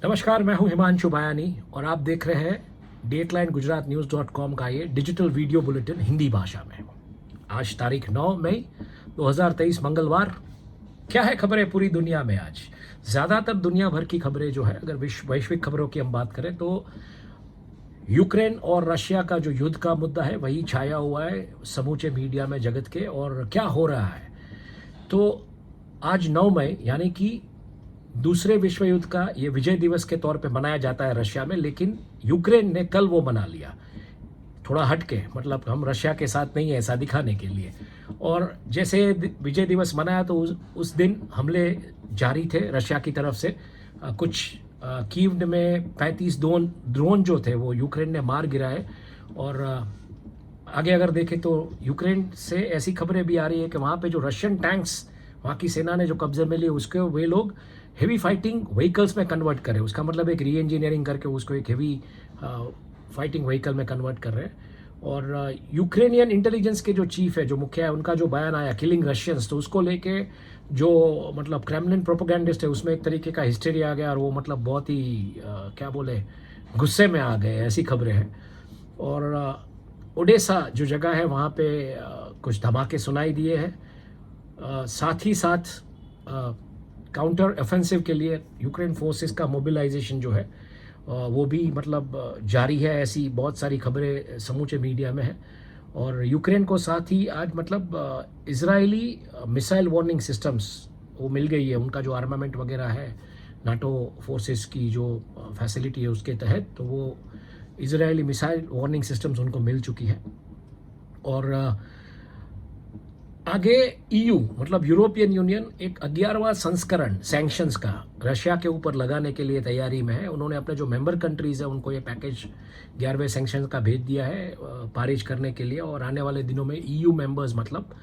नमस्कार, मैं हूं हिमांशु बायानी और आप देख रहे हैं डेटलाइन गुजरात न्यूज़ .com का ये डिजिटल वीडियो बुलेटिन हिंदी भाषा में। आज तारीख 9 मई 2023 मंगलवार। क्या है खबरें पूरी दुनिया में आज? ज़्यादातर दुनिया भर की खबरें जो है, अगर वैश्विक खबरों की हम बात करें तो यूक्रेन और रशिया का जो युद्ध का मुद्दा है वही छाया हुआ है समूचे मीडिया में जगत के। और क्या हो रहा है, तो आज 9 मई यानी कि दूसरे विश्व युद्ध का ये विजय दिवस के तौर पे मनाया जाता है रशिया में, लेकिन यूक्रेन ने कल वो मना लिया थोड़ा हटके, मतलब हम रशिया के साथ नहीं है ऐसा दिखाने के लिए। और जैसे विजय दिवस मनाया तो उस दिन हमले जारी थे रशिया की तरफ से। कुछ कीव में 35 ड्रोन जो थे वो यूक्रेन ने मार गिराए। और आगे अगर देखें तो यूक्रेन से ऐसी खबरें भी आ रही है कि वहाँ पे जो रशियन टैंक्स वहाँ की सेना ने जो कब्जे में लिए उसके वे लोग हेवी फाइटिंग व्हीकल्स में कन्वर्ट करें। उसका मतलब एक री इंजीनियरिंग करके उसको एक हेवी फाइटिंग व्हीकल में कन्वर्ट कर रहे हैं। और यूक्रेनियन इंटेलिजेंस के जो चीफ है, जो मुखिया है, उनका जो बयान आया किलिंग रशियंस, तो उसको लेके जो मतलब क्रेमलिन प्रोपोगेंडिस्ट है उसमें एक तरीके का हिस्टेरिया आ गया और वो मतलब बहुत ही क्या बोले गुस्से में आ गए, ऐसी खबरें हैं। और ओडेसा जो जगह है वहाँ पे कुछ धमाके सुनाई दिए हैं। साथ ही साथ काउंटर ऑफेंसिव के लिए यूक्रेन फोर्सेस का मोबिलाइजेशन जो है वो भी मतलब जारी है। ऐसी बहुत सारी खबरें समूचे मीडिया में हैं। और यूक्रेन को साथ ही आज मतलब इजरायली मिसाइल वार्निंग सिस्टम्स वो मिल गई है। उनका जो आर्मामेंट वगैरह है नाटो फोर्सेस की जो फैसिलिटी है उसके तहत, तो वो इजरायली मिसाइल वार्निंग सिस्टम्स उनको मिल चुकी है। और आगे ईयू मतलब यूरोपियन यूनियन एक 11वां संस्करण सैंक्शंस का रशिया के ऊपर लगाने के लिए तैयारी में है। उन्होंने अपने जो मेंबर कंट्रीज है उनको ये पैकेज 11वें सैंक्शंस का भेज दिया है पारित करने के लिए। और आने वाले दिनों में ईयू मेंबर्स मतलब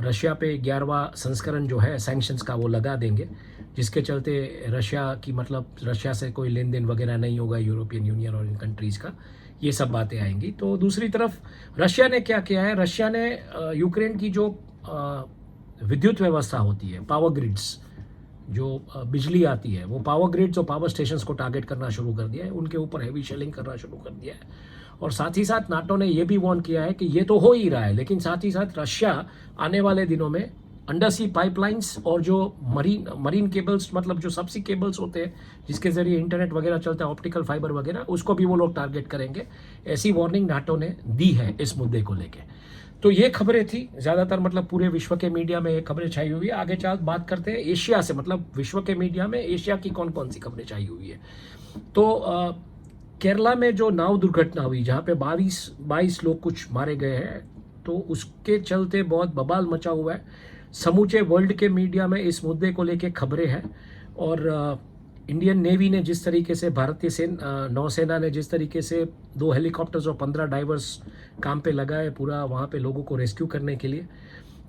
रशिया पे 11वां संस्करण जो है सैंक्शंस का वो लगा देंगे, जिसके चलते रशिया की मतलब रशिया से कोई लेन देन वगैरह नहीं होगा यूरोपियन यूनियन और इन कंट्रीज़ का। ये सब बातें आएंगी। तो दूसरी तरफ रशिया ने क्या किया है, रशिया ने यूक्रेन की जो विद्युत व्यवस्था होती है, पावर ग्रिड्स, जो बिजली आती है, वो पावर ग्रिड्स और पावर स्टेशंस को टारगेट करना शुरू कर दिया है, उनके ऊपर हैवी शेलिंग करना शुरू कर दिया है। और साथ ही साथ नाटो ने ये भी वार्न किया है कि ये तो हो ही रहा है, लेकिन साथ ही साथ रशिया आने वाले दिनों में अंडर सी पाइपलाइंस और जो मरीन केबल्स मतलब जो सबसी केबल्स होते हैं जिसके जरिए इंटरनेट वगैरह चलता है, ऑप्टिकल फाइबर वगैरह, उसको भी वो लोग टारगेट करेंगे। ऐसी वार्निंग नाटो ने दी है इस मुद्दे को लेके। तो ये खबरें थी ज़्यादातर, मतलब पूरे विश्व के मीडिया में ये खबरें छाई हुई है। आगे चल बात करते हैं एशिया से, मतलब विश्व के मीडिया में एशिया की कौन कौन सी खबरें छाई हुई है। तो केरला में जो नाव दुर्घटना हुई जहाँ पे 22 लोग कुछ मारे गए हैं, तो उसके चलते बहुत बवाल मचा हुआ है। समूचे वर्ल्ड के मीडिया में इस मुद्दे को लेके खबरें हैं। और इंडियन नेवी ने जिस तरीके से, भारतीय नौसेना ने जिस तरीके से 2 हेलीकॉप्टर्स और 15 डाइवर्स काम पे लगाए पूरा वहाँ पे लोगों को रेस्क्यू करने के लिए।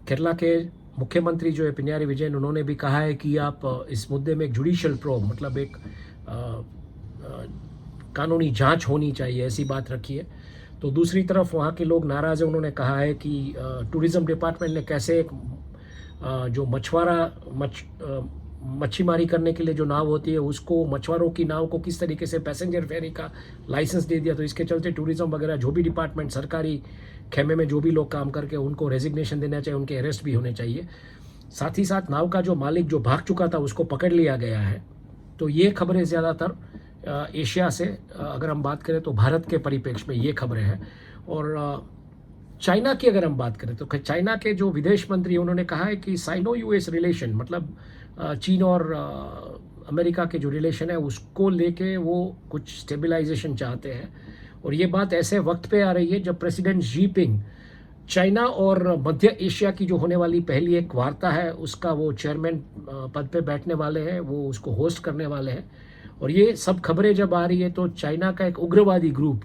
केरला के मुख्यमंत्री जो है पिनाराई विजयन, उन्होंने भी कहा है कि आप इस मुद्दे में एक जुडिशियल प्रोब मतलब एक कानूनी जांच होनी चाहिए, ऐसी बात रखी है। तो दूसरी तरफ वहाँ के लोग नाराज़ हैं। उन्होंने कहा है कि टूरिज़्म डिपार्टमेंट ने कैसे एक जो मच्छीमारी करने के लिए जो नाव होती है उसको, मछुआरों की नाव को किस तरीके से पैसेंजर फेरी का लाइसेंस दे दिया। तो इसके चलते टूरिज्म वगैरह जो भी डिपार्टमेंट, सरकारी खेमे में जो भी लोग काम करके, उनको रेजिग्नेशन देना चाहिए, उनके अरेस्ट भी होने चाहिए। साथ ही साथ नाव का जो मालिक जो भाग चुका था उसको पकड़ लिया गया है। तो ये खबरें ज़्यादातर एशिया से, अगर हम बात करें तो भारत के परिप्रेक्ष्य में ये खबरें हैं। और चाइना की अगर हम बात करें तो चाइना के जो विदेश मंत्री उन्होंने कहा है कि साइनो यूएस रिलेशन मतलब चीन और अमेरिका के जो रिलेशन है उसको लेके वो कुछ स्टेबलाइजेशन चाहते हैं। और ये बात ऐसे वक्त पे आ रही है जब प्रेसिडेंट जी पिंग चाइना और मध्य एशिया की जो होने वाली पहली एक वार्ता है उसका वो चेयरमैन पद पे बैठने वाले हैं, वो उसको होस्ट करने वाले हैं। और ये सब खबरें जब आ रही है तो चाइना का एक उग्रवादी ग्रुप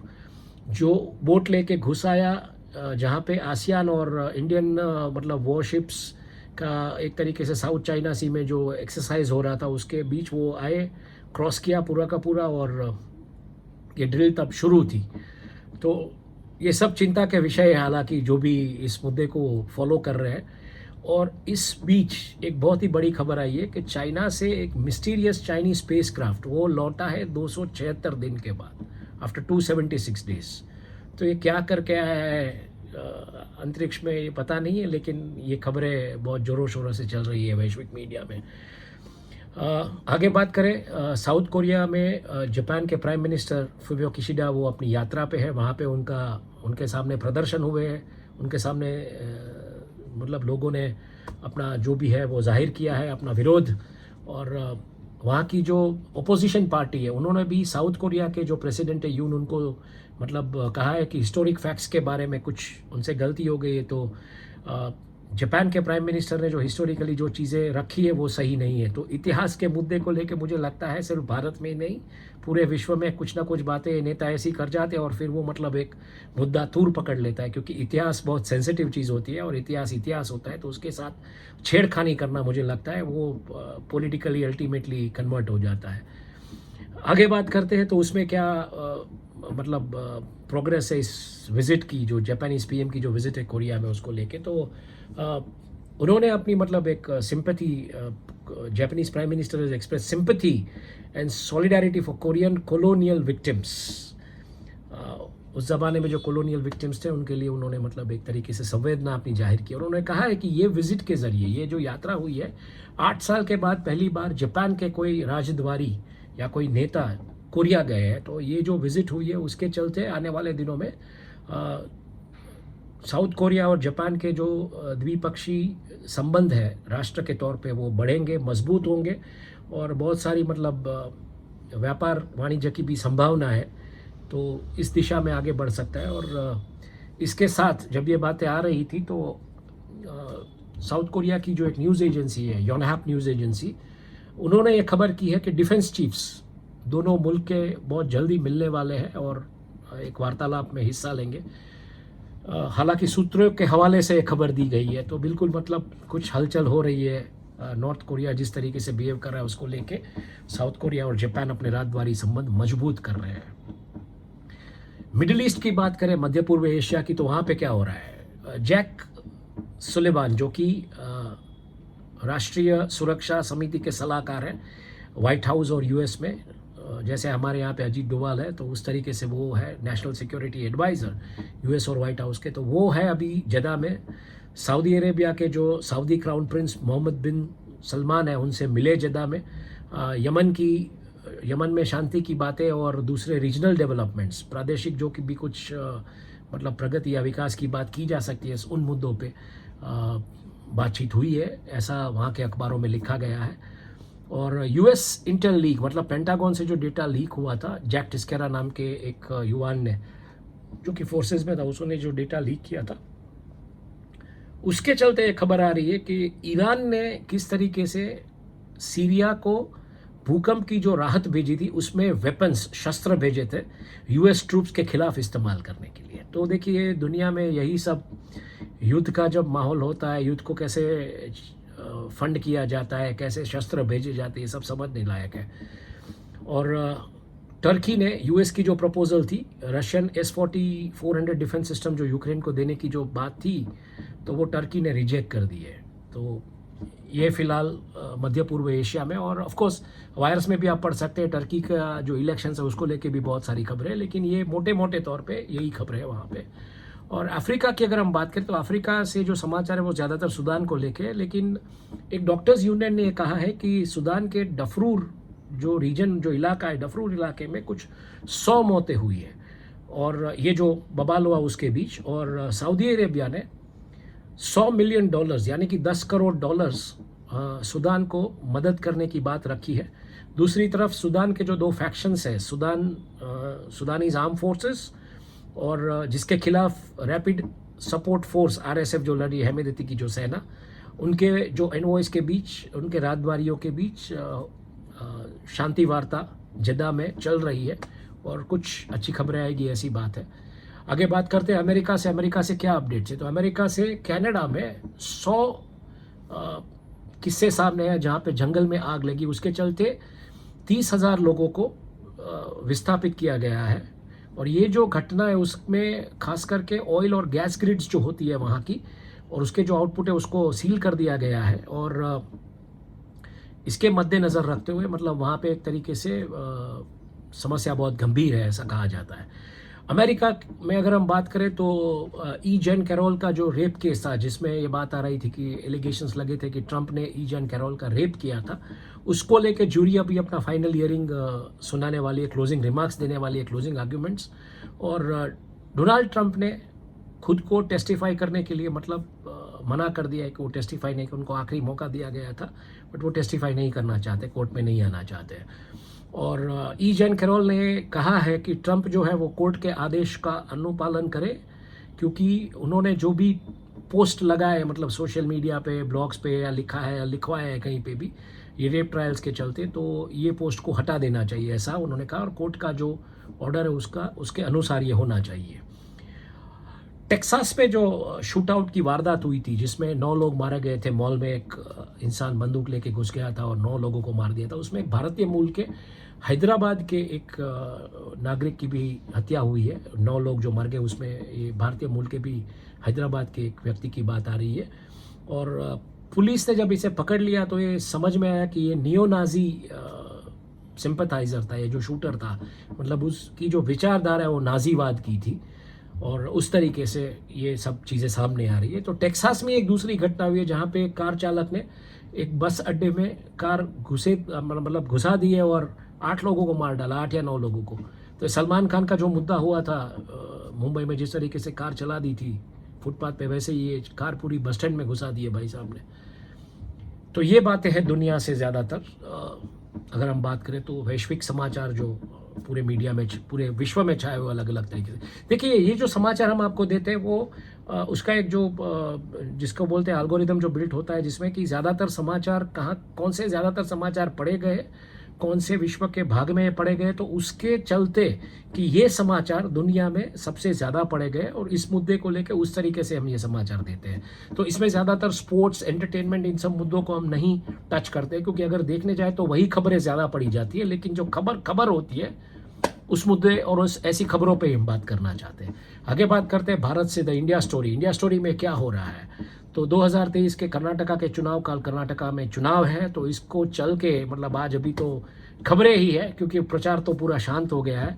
जो बोट लेके घुस आया जहाँ पे आसियान और इंडियन मतलब वॉरशिप्स का एक तरीके से साउथ चाइना सी में जो एक्सरसाइज हो रहा था उसके बीच वो आए, क्रॉस किया पूरा का पूरा, और ये ड्रिल तब शुरू थी। तो ये सब चिंता के विषय है हालांकि जो भी इस मुद्दे को फॉलो कर रहे हैं। और इस बीच एक बहुत ही बड़ी खबर आई है कि चाइना से एक मिस्टीरियस चाइनीज स्पेस क्राफ्ट वो लौटा है 276 दिन के बाद, आफ्टर 276 डेज। तो ये क्या करके आया है अंतरिक्ष में ये पता नहीं है, लेकिन ये खबरें बहुत ज़ोरों शोरों से चल रही है वैश्विक मीडिया में। आगे बात करें, साउथ कोरिया में जापान के प्राइम मिनिस्टर फुमियो किशिडा वो अपनी यात्रा पे है। वहाँ पे उनके सामने प्रदर्शन हुए हैं, उनके सामने मतलब लोगों ने अपना जो भी है वो जाहिर किया है, अपना विरोध। और वहाँ की जो ओपोजिशन पार्टी है उन्होंने भी साउथ कोरिया के जो प्रेसिडेंट है यून उनको मतलब कहा है कि हिस्टोरिक फैक्ट्स के बारे में कुछ उनसे गलती हो गई है। तो जापान के प्राइम मिनिस्टर ने जो हिस्टोरिकली जो चीज़ें रखी है वो सही नहीं है। तो इतिहास के मुद्दे को लेकर मुझे लगता है सिर्फ भारत में ही नहीं, पूरे विश्व में कुछ ना कुछ बातें नेता ऐसी कर जाते हैं और फिर वो मतलब एक मुद्दा तूर पकड़ लेता है, क्योंकि इतिहास बहुत सेंसिटिव चीज़ होती है और इतिहास होता है। तो उसके साथ छेड़खानी करना मुझे लगता है वो पॉलिटिकली अल्टीमेटली कन्वर्ट हो जाता है। आगे बात करते हैं तो उसमें क्या मतलब प्रोग्रेस है इस विज़िट की, जो जापानीज़ पीएम की जो विज़िट है कोरिया में उसको लेके। तो उन्होंने अपनी मतलब एक sympathy, Japanese prime minister has express sympathy and solidarity for Korean colonial victims. उस ज़माने में जो कॉलोनियल विक्टिम्स थे उनके लिए उन्होंने मतलब एक तरीके से संवेदना अपनी जाहिर की। और उन्होंने कहा है कि ये विज़िट के ज़रिए, ये जो यात्रा हुई है 8 साल के बाद पहली बार जापान के कोई राजद्वारी या कोई नेता कोरिया गए हैं। तो ये जो विज़िट हुई है उसके चलते आने वाले दिनों में साउथ कोरिया और जापान के जो द्विपक्षीय संबंध है राष्ट्र के तौर पे वो बढ़ेंगे, मजबूत होंगे और बहुत सारी मतलब व्यापार वाणिज्य की भी संभावना है। तो इस दिशा में आगे बढ़ सकता है। और इसके साथ जब ये बातें आ रही थी तो साउथ कोरिया की जो एक न्यूज़ एजेंसी है योनहैप न्यूज़ एजेंसी, उन्होंने ये खबर की है कि डिफेंस चीफ्स दोनों मुल्क के बहुत जल्दी मिलने वाले हैं और एक वार्तालाप में हिस्सा लेंगे। हालांकि सूत्रों के हवाले से खबर दी गई है, तो बिल्कुल मतलब कुछ हलचल हो रही है। नॉर्थ कोरिया जिस तरीके से बिहेव कर रहा है उसको लेके साउथ कोरिया और जापान अपने राजद्वारी संबंध मजबूत कर रहे हैं। मिडिल ईस्ट की बात करें, मध्य पूर्व एशिया की, तो वहाँ पे क्या हो रहा है। जैक सुलेवान जो कि राष्ट्रीय सुरक्षा समिति के सलाहकार हैं व्हाइट हाउस और यूएस में, जैसे हमारे यहाँ पे अजीत डोवाल है तो उस तरीके से वो है नेशनल सिक्योरिटी एडवाइज़र यूएस और व्हाइट हाउस के। तो वो है अभी जद्दा में सऊदी अरेबिया के जो सऊदी क्राउन प्रिंस मोहम्मद बिन सलमान है उनसे मिले जद्दा में। यमन में शांति की बातें और दूसरे रीजनल डेवलपमेंट्स, प्रादेशिक जो कि भी कुछ मतलब प्रगति या विकास की बात की जा सकती है, उन मुद्दों पे बातचीत हुई है, ऐसा वहाँ के अखबारों में लिखा गया है। और यूएस इंटेल लीक मतलब पेंटागन से जो डेटा लीक हुआ था, जैक टिस्केरा नाम के एक युवान ने जो कि फोर्सेस में था, उसने जो डेटा लीक किया था उसके चलते एक खबर आ रही है कि ईरान ने किस तरीके से सीरिया को भूकंप की जो राहत भेजी थी उसमें वेपन्स, शस्त्र भेजे थे यूएस ट्रूप्स के खिलाफ इस्तेमाल करने के लिए। तो देखिए दुनिया में यही सब युद्ध का जब माहौल होता है, युद्ध को कैसे फंड किया जाता है, कैसे शस्त्र भेजे जाते हैं, सब समझने लायक है। और टर्की ने यूएस की जो प्रपोजल थी रशियन S-400 डिफेंस सिस्टम जो यूक्रेन को देने की जो बात थी, तो वो टर्की ने रिजेक्ट कर दी है। तो ये फिलहाल मध्य पूर्व एशिया में, और ऑफ कोर्स वायरस में भी आप पढ़ सकते हैं टर्की का जो इलेक्शन है उसको लेके भी बहुत सारी खबरें, लेकिन ये मोटे मोटे तौर पे यही खबरें है वहाँ पे। और अफ्रीका की अगर हम बात करें तो अफ्रीका से जो समाचार है वो ज़्यादातर सूडान को लेके, लेकिन एक डॉक्टर्स यूनियन ने कहा है कि सूडान के डफरूर जो रीजन, जो इलाका है, डफरूर इलाके में कुछ 100 मौतें हुई है और ये जो बवाल हुआ उसके बीच। और सऊदी अरेबिया ने $100 मिलियन यानी कि 10 करोड़ डॉलर्स सूडान को मदद करने की बात रखी है। दूसरी तरफ सूडान के जो दो फैक्शंस हैं, सूडानीज आर्म फोर्सेस और जिसके खिलाफ रैपिड सपोर्ट फोर्स RSF जो लड़ी हेमेदती की जो सेना, उनके जो एनओएस के बीच, उनके राजद्वारियों के बीच शांति वार्ता जद्दा में चल रही है और कुछ अच्छी खबरें आएगी, ऐसी बात है। आगे बात करते हैं अमेरिका से। अमेरिका से क्या अपडेट्स है, तो अमेरिका से कनाडा में 100 किस्से सामने हैं जहाँ पे जंगल में आग लगी, उसके चलते 30,000 लोगों को विस्थापित किया गया है। और ये जो घटना है उसमें खास करके ऑयल और गैस ग्रिड्स जो होती है वहाँ की, और उसके जो आउटपुट है उसको सील कर दिया गया है। और इसके मद्देनज़र रखते हुए मतलब वहाँ पे एक तरीके से समस्या बहुत गंभीर है, ऐसा कहा जाता है। अमेरिका में अगर हम बात करें तो ई जैन कैरोल का जो रेप केस था, जिसमें ये बात आ रही थी कि एलिगेशंस लगे थे कि ट्रंप ने ई जैन कैरोल का रेप किया था, उसको लेके जूरी अभी अपना फाइनल हियरिंग सुनाने वाली है, क्लोजिंग रिमार्क्स देने वाली है, क्लोजिंग आर्ग्यूमेंट्स। और डोनाल्ड ट्रंप ने खुद को टेस्टिफाई करने के लिए मतलब मना कर दिया है कि वो टेस्टिफाई नहीं, उनको आखिरी मौका दिया गया था बट वो टेस्टिफाई नहीं करना चाहते, कोर्ट में नहीं आना चाहते। और ई जैन कैरोल ने कहा है कि ट्रंप जो है वो कोर्ट के आदेश का अनुपालन करे, क्योंकि उन्होंने जो भी पोस्ट लगाए मतलब सोशल मीडिया पे, ब्लॉग्स पे या लिखा है या लिखवाया है कहीं पे भी ये रेप ट्रायल्स के चलते, तो ये पोस्ट को हटा देना चाहिए, ऐसा उन्होंने कहा। और कोर्ट का जो ऑर्डर है उसके अनुसार ये होना चाहिए। टेक्सास पे जो शूट आउट की वारदात हुई थी जिसमें 9 लोग मारे गए थे, मॉल में एक इंसान बंदूक लेके घुस गया था और 9 लोगों को मार दिया था, उसमें एक भारतीय मूल के हैदराबाद के एक नागरिक की भी हत्या हुई है। 9 लोग जो मर गए उसमें ये भारतीय मूल के भी हैदराबाद के एक व्यक्ति की बात आ रही है। और पुलिस ने जब इसे पकड़ लिया तो ये समझ में आया कि ये नियो नाजी सिंपथाइजर था, ये जो शूटर था, मतलब उसकी जो विचारधारा है वो नाजीवाद की थी। और उस तरीके से ये सब चीज़ें सामने आ रही है। तो टेक्सास में एक दूसरी घटना हुई है जहाँ पे कार चालक ने एक बस अड्डे में कार घुसा दी है और 8 लोगों को मार डाला, 8 या 9 लोगों को। तो सलमान खान का जो मुद्दा हुआ था मुंबई में, जिस तरीके से कार चला दी थी फुटपाथ पे, वैसे ही ये कार पूरी बस स्टैंड में घुसा दी है भाई साहब ने। तो ये बातें हैं दुनिया से ज़्यादातर। अगर हम बात करें तो वैश्विक समाचार जो पूरे मीडिया में, पूरे विश्व में छाए हुए अलग अलग तरीके से, देखिए ये जो समाचार हम आपको देते हैं वो उसका एक जो जिसको बोलते हैं एल्गोरिदम जो बिल्ट होता है, जिसमें कि ज़्यादातर समाचार कौन से ज़्यादातर समाचार पढ़े गए, कौन से विश्व के भाग में पढ़े गए, तो उसके चलते कि ये समाचार दुनिया में सबसे ज़्यादा पढ़े गए और इस मुद्दे को लेकर उस तरीके से हम ये समाचार देते हैं। तो इसमें ज़्यादातर स्पोर्ट्स, एंटरटेनमेंट, इन सब मुद्दों को हम नहीं टच करते, क्योंकि अगर देखने जाए तो वही खबरें ज़्यादा पढ़ी जाती है, लेकिन जो खबर होती है उस मुद्दे और उस ऐसी खबरों पे हम बात करना चाहते हैं। आगे बात करते हैं भारत से the India story. India story में क्या हो रहा है, तो 2023 के कर्नाटका के चुनाव, कल कर्नाटका में चुनाव है, तो इसको चल के मतलब आज अभी तो खबरें ही है क्योंकि प्रचार तो पूरा शांत हो गया है।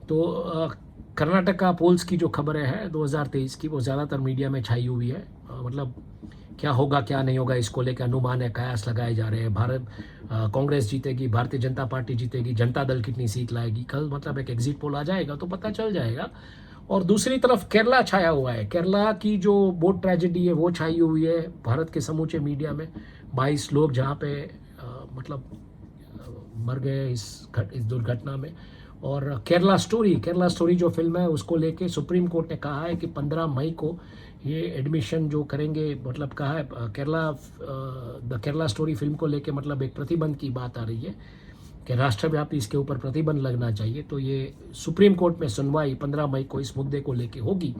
तो कर्नाटका पोल्स की जो खबरें हैं 2023 की वो ज़्यादातर मीडिया में छाई हुई है। मतलब क्या होगा क्या नहीं होगा इसको लेकर अनुमान है, कयास लगाए जा रहे हैं। कांग्रेस जीतेगी, भारतीय जनता पार्टी जीतेगी, जनता दल कितनी सीट लाएगी, कल मतलब एक एग्जिट पोल आ जाएगा तो पता चल जाएगा। और दूसरी तरफ केरला छाया हुआ है। केरला की जो बोट ट्रेजेडी है वो छाई हुई है भारत के समूचे मीडिया में। 22 लोग जहाँ पे मतलब मर गए इस दुर्घटना में। और केरला स्टोरी जो फिल्म है उसको लेके सुप्रीम कोर्ट ने कहा है कि 15 मई को ये एडमिशन जो करेंगे, मतलब कहा है द केरला स्टोरी फिल्म को लेके मतलब एक प्रतिबंध की बात आ रही है कि राष्ट्रव्यापी इसके ऊपर प्रतिबंध लगना चाहिए। तो ये सुप्रीम कोर्ट में सुनवाई 15 मई को इस मुद्दे को लेके होगी,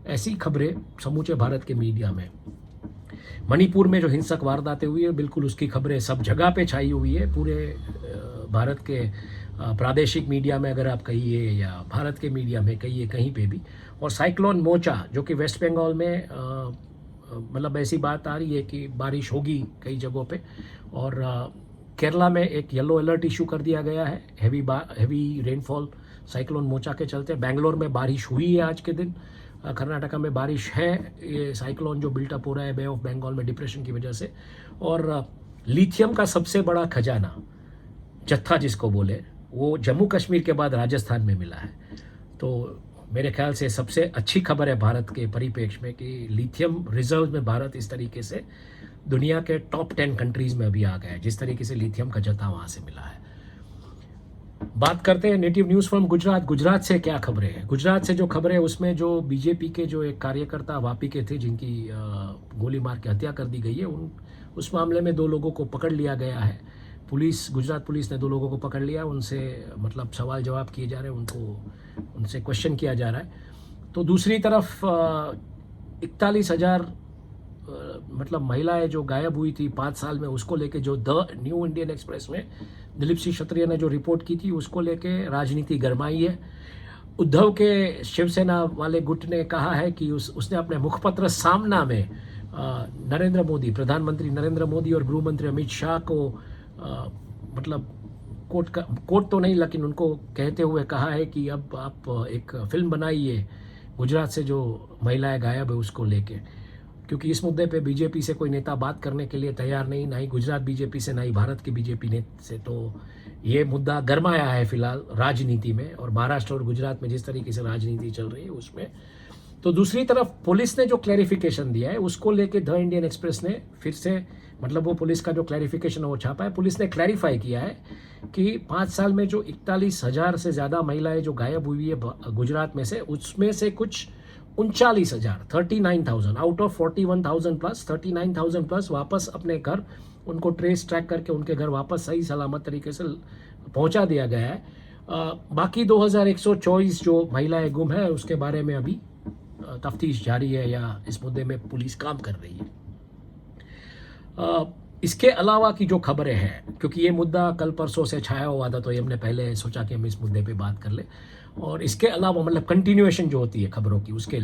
ऐसी खबरें समूचे भारत के मीडिया में। मणिपुर में जो हिंसक वारदातें हुई है बिल्कुल उसकी खबरें सब जगह पे छाई हुई है, पूरे भारत के प्रादेशिक मीडिया में अगर आप कहिए या भारत के मीडिया में कहिए, कहीं पे भी। और साइक्लोन मोचा जो कि वेस्ट बंगाल में मतलब ऐसी बात आ रही है कि बारिश होगी कई जगहों पे। और केरला में एक येलो अलर्ट इशू कर दिया गया है, हेवी रेनफॉल साइक्लोन मोचा के चलते। बेंगलोर में बारिश हुई है आज के दिन, कर्नाटका में बारिश है, ये साइक्लोन जो बिल्टअप हो रहा है बे ऑफ बंगाल में डिप्रेशन की वजह से। और लिथियम का सबसे बड़ा खजाना, जत्था जिसको बोले, वो जम्मू कश्मीर के बाद राजस्थान में मिला है। तो मेरे ख्याल से सबसे अच्छी खबर है भारत के परिप्रेक्ष्य में कि लिथियम रिजर्व में भारत इस तरीके से दुनिया के टॉप 10 कंट्रीज में अभी आ गया है, जिस तरीके से लिथियम का जत्था वहाँ से मिला है। बात करते हैं native news from Gujarat. Gujarat से क्या खबरें हैं? गुजरात से जो खबरें उसमें जो बीजेपी के जो एक कार्यकर्ता वापी के थे जिनकी गोली मार के हत्या कर दी गई है, उस मामले में 2 लोगों को पकड़ लिया गया है। गुजरात पुलिस ने 2 लोगों को पकड़ लिया, उनसे मतलब सवाल जवाब किए जा रहे हैं, उनसे क्वेश्चन किया जा रहा है। तो दूसरी तरफ 41,000 मतलब महिलाएं जो गायब हुई थी 5 साल में, उसको लेके जो द न्यू इंडियन एक्सप्रेस में दिलीप सिंह क्षत्रिय ने जो रिपोर्ट की थी उसको लेके राजनीति गरमाई है। उद्धव के शिवसेना वाले गुट ने कहा है कि उसने अपने मुखपत्र सामना में नरेंद्र मोदी, प्रधानमंत्री नरेंद्र मोदी और गृह मंत्री अमित शाह को मतलब कोर्ट तो नहीं, लेकिन उनको कहते हुए कहा है कि अब आप एक फिल्म बनाइए गुजरात से जो महिलाएं गायब है उसको लेके, क्योंकि इस मुद्दे पे बीजेपी से कोई नेता बात करने के लिए तैयार नहीं, ना ही गुजरात बीजेपी से, ना ही भारत के बीजेपी नेता से। तो ये मुद्दा गरमाया है फिलहाल राजनीति में, और महाराष्ट्र और गुजरात में जिस तरीके से राजनीति चल रही है उसमें। तो दूसरी तरफ पुलिस ने जो क्लैरिफिकेशन दिया है उसको लेके द इंडियन एक्सप्रेस ने फिर से, मतलब वो पुलिस का जो क्लैरिफिकेशन है वो छापा है। पुलिस ने क्लैरिफाई किया है कि 5 साल में जो 41,000 से ज़्यादा महिलाएं जो गायब हुई है गुजरात में से, उसमें से कुछ 39,000 39,000 आउट ऑफ 41,000 प्लस 39,000 प्लस वापस अपने घर, उनको ट्रेस ट्रैक करके उनके घर वापस सही सलामत तरीके से पहुंचा दिया गया है। बाकी 2,124 जो महिलाएं गुम है उसके बारे में अभी तफ्तीश जारी है, या इस मुद्दे में पुलिस काम कर रही है। इसके अलावा की जो खबरें हैं, क्योंकि ये मुद्दा कल परसों से छाया हुआ था, तो ये हमने पहले सोचा कि हम इस मुद्दे पे बात कर ले, और इसके अलावा मतलब कंटिन्यूएशन जो होती है खबरों की उसके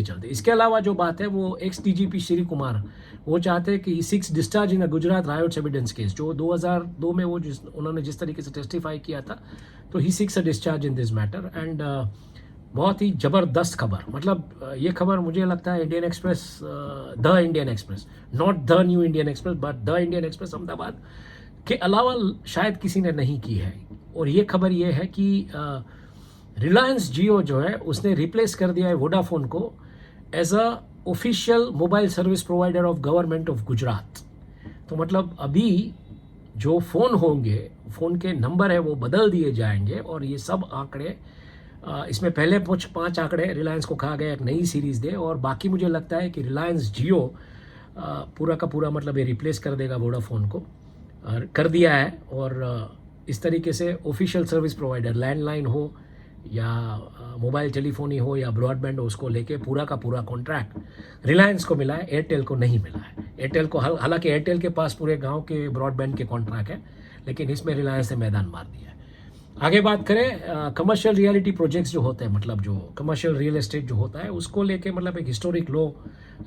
चलते इसके अलावा जो बात है वो एक्स डीजीपी श्री कुमार, वो चाहते हैं कि 6 discharge in Gujarat riots evidence case, जो 2002 में वो उन्होंने जिस तरीके से टेस्टिफाई किया था, तो he seeks a discharge in this matter. And बहुत ही ज़बरदस्त खबर, मतलब ये खबर मुझे लगता है Indian express, the Indian express, not the new Indian express but the Indian express Ahmedabad के अलावा शायद किसी ने नहीं की है। और ये खबर ये है कि रिलायंस जियो जो है उसने रिप्लेस कर दिया है वोडाफोन को as a official mobile service provider of government of Gujarat. तो मतलब अभी जो फ़ोन होंगे, फ़ोन के नंबर है वो बदल दिए जाएंगे, और ये सब आंकड़े इसमें पहले 5 आंकड़े रिलायंस को कहा गया एक नई सीरीज़ दे, और बाकी मुझे लगता है कि रिलायंस जियो पूरा का पूरा मतलब ये रिप्लेस कर देगा वोडाफोन को, कर दिया है। और इस तरीके से ऑफिशियल सर्विस प्रोवाइडर, लैंडलाइन हो या मोबाइल टेलीफोनी हो या ब्रॉडबैंड हो, उसको लेके पूरा का पूरा कॉन्ट्रैक्ट रिलायंस को मिला है, एयरटेल को नहीं मिला है। एयरटेल को, हालांकि एयरटेल के पास पूरे गांव के ब्रॉडबैंड के कॉन्ट्रैक्ट है, लेकिन इसमें रिलायंस ने मैदान मार दिया है। आगे बात करें कमर्शियल रियलिटी प्रोजेक्ट्स जो होते हैं, मतलब जो कमर्शियल रियल एस्टेट जो होता है उसको लेके मतलब एक हिस्टोरिक लो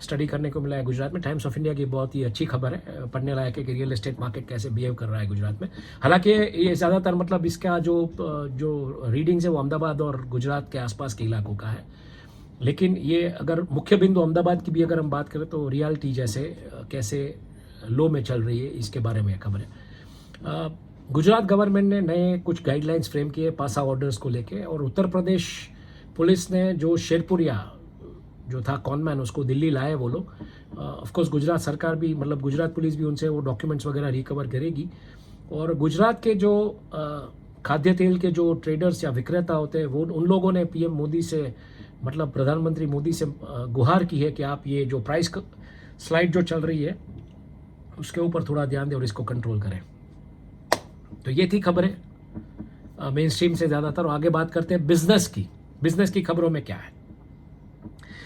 स्टडी करने को मिला है गुजरात में। टाइम्स ऑफ इंडिया की बहुत ही अच्छी खबर है, पढ़ने लायक है कि रियल एस्टेट मार्केट कैसे बिहेव कर रहा है गुजरात में। हालांकि ये ज़्यादातर मतलब इसका जो रीडिंग्स है वो अहमदाबाद और गुजरात के आसपास के इलाकों का है, लेकिन ये अगर मुख्य बिंदु अहमदाबाद की भी अगर हम बात करें तो रियलिटी जैसे कैसे लो में चल रही है इसके बारे में खबर है। गुजरात गवर्नमेंट ने नए कुछ गाइडलाइंस फ्रेम किए पासा ऑर्डर्स को लेके, और उत्तर प्रदेश पुलिस ने जो शेरपुरिया जो था कॉनमैन उसको दिल्ली लाए वो लोग। ऑफकोर्स गुजरात सरकार भी, मतलब गुजरात पुलिस भी उनसे वो डॉक्यूमेंट्स वगैरह रिकवर करेगी। और गुजरात के जो खाद्य तेल के जो ट्रेडर्स या विक्रेता होते हैं वो, उन लोगों ने पीएम मोदी से, मतलब प्रधानमंत्री मोदी से गुहार की है कि आप ये जो प्राइस स्लाइड जो चल रही है उसके ऊपर थोड़ा ध्यान दें और इसको कंट्रोल करें। तो ये थी खबरें मेन स्ट्रीम से ज़्यादातर। आगे बात करते हैं बिजनेस की खबरों में क्या है।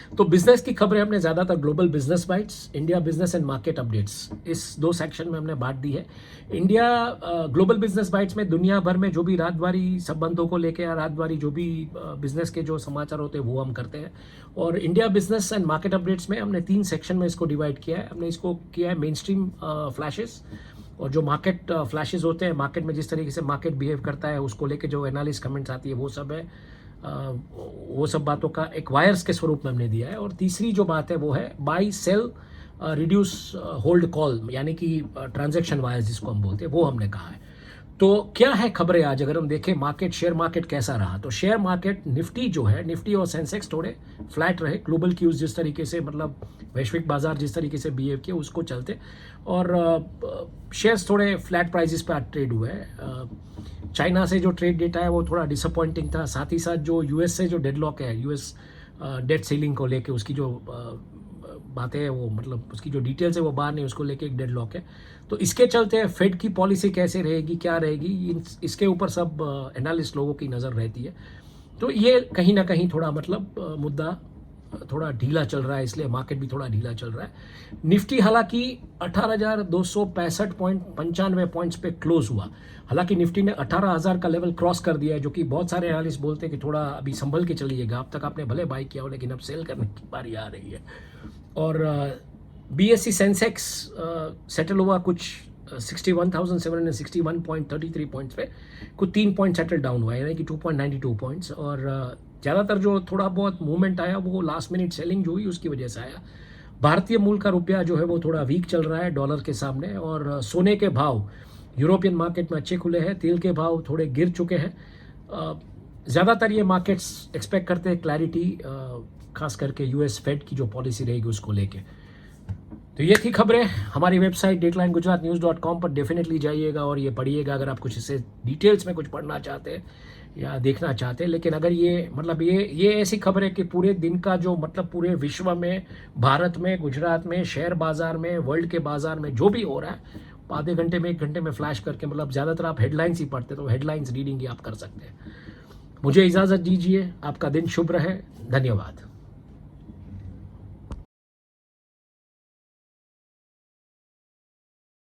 तो बिजनेस की खबरें हमने ज़्यादातर global business bytes, India business and market updates, इस 2 सेक्शन में हमने बांट दी है। इंडिया ग्लोबल बिजनेस बाइट्स में दुनिया भर में जो भी रातवारी संबंधों को लेकर या रातवारी जो भी बिजनेस के जो समाचार होते हैं वो हम करते हैं। और India business and market updates में हमने 3 सेक्शन में इसको डिवाइड किया है। हमने इसको किया है मेन स्ट्रीम फ्लैशेस, और जो मार्केट फ्लैशेस होते हैं, मार्केट में जिस तरीके से मार्केट बिहेव करता है उसको लेके जो एनालिस्ट कमेंट्स आती है वो सब है, वो सब बातों का एक वायर्स के स्वरूप में हमने दिया है। और तीसरी जो बात है वो है buy sell reduce hold call, यानी कि ट्रांजैक्शन वायर्स जिसको हम बोलते हैं, वो हमने कहा है। तो क्या है खबरें आज अगर हम देखें मार्केट, शेयर मार्केट कैसा रहा, तो शेयर मार्केट निफ्टी जो है, निफ्टी और सेंसेक्स थोड़े फ्लैट रहे। ग्लोबल क्यूज जिस तरीके से, मतलब वैश्विक बाजार जिस तरीके से बिहेव किए उसको चलते, और शेयर्स थोड़े फ्लैट प्राइसेस पे ट्रेड हुए हैं। चाइना से जो ट्रेड डेटा है वो थोड़ा डिसअपॉइंटिंग था, साथ ही साथ जो यूएस से जो डेडलॉक है, यूएस डेट सीलिंग को लेके उसकी जो बातें हैं वो, मतलब उसकी जो डिटेल्स है वो बाहर नहीं, उसको लेके एक डेडलॉक है। तो इसके चलते फेड की पॉलिसी कैसे रहेगी, क्या रहेगी, इसके ऊपर सब एनालिस्ट लोगों की नज़र रहती है। तो ये कहीं ना कहीं थोड़ा मतलब मुद्दा थोड़ा ढीला चल रहा है, इसलिए मार्केट भी थोड़ा ढीला चल रहा है। निफ्टी हालांकि 18,265.95 पॉइंट्स पे क्लोज हुआ। हालांकि निफ्टी ने 18,000 का लेवल क्रॉस कर दिया है, जो कि बहुत सारे एनालिस्ट बोलते हैं कि थोड़ा अभी संभल के चलिएगा, अब तक आपने भले बाई किया हो लेकिन अब सेल करने की बारी आ रही है। और BSE सेंसेक्स सेटल हुआ कुछ 61,761.33 पॉइंट्स पे, कुछ 3 पॉइंट सेटल डाउन हुआ, यानी कि 2.92 पॉइंट्स। और ज़्यादातर जो थोड़ा बहुत मूवमेंट आया वो लास्ट मिनट सेलिंग जो हुई उसकी वजह से आया। भारतीय मूल का रुपया जो है वो थोड़ा वीक चल रहा है डॉलर के सामने। और सोने के भाव यूरोपियन मार्केट में अच्छे खुले हैं, तेल के भाव थोड़े गिर चुके हैं। ज़्यादातर ये मार्केट्स एक्सपेक्ट करते हैं क्लैरिटी, खास करके US फेड की जो पॉलिसी रहेगी उसको लेके। तो ये थी खबरें। हमारी वेबसाइट dateline-gujaratnews.com पर डेफिनेटली जाइएगा और ये पढ़िएगा अगर आप कुछ इससे डिटेल्स में कुछ पढ़ना चाहते हैं या देखना चाहते हैं। लेकिन अगर ये मतलब ये ऐसी खबर है कि पूरे दिन का जो मतलब पूरे विश्व में, भारत में, गुजरात में, शेयर बाज़ार में, वर्ल्ड के बाज़ार में जो भी हो रहा है, आधे घंटे में 1 घंटे में फ्लैश करके, मतलब ज़्यादातर आप हेडलाइंस ही पढ़ते तो हेडलाइंस रीडिंग ही आप कर सकते हैं। मुझे इजाज़त दीजिए, आपका दिन शुभ रहे, धन्यवाद।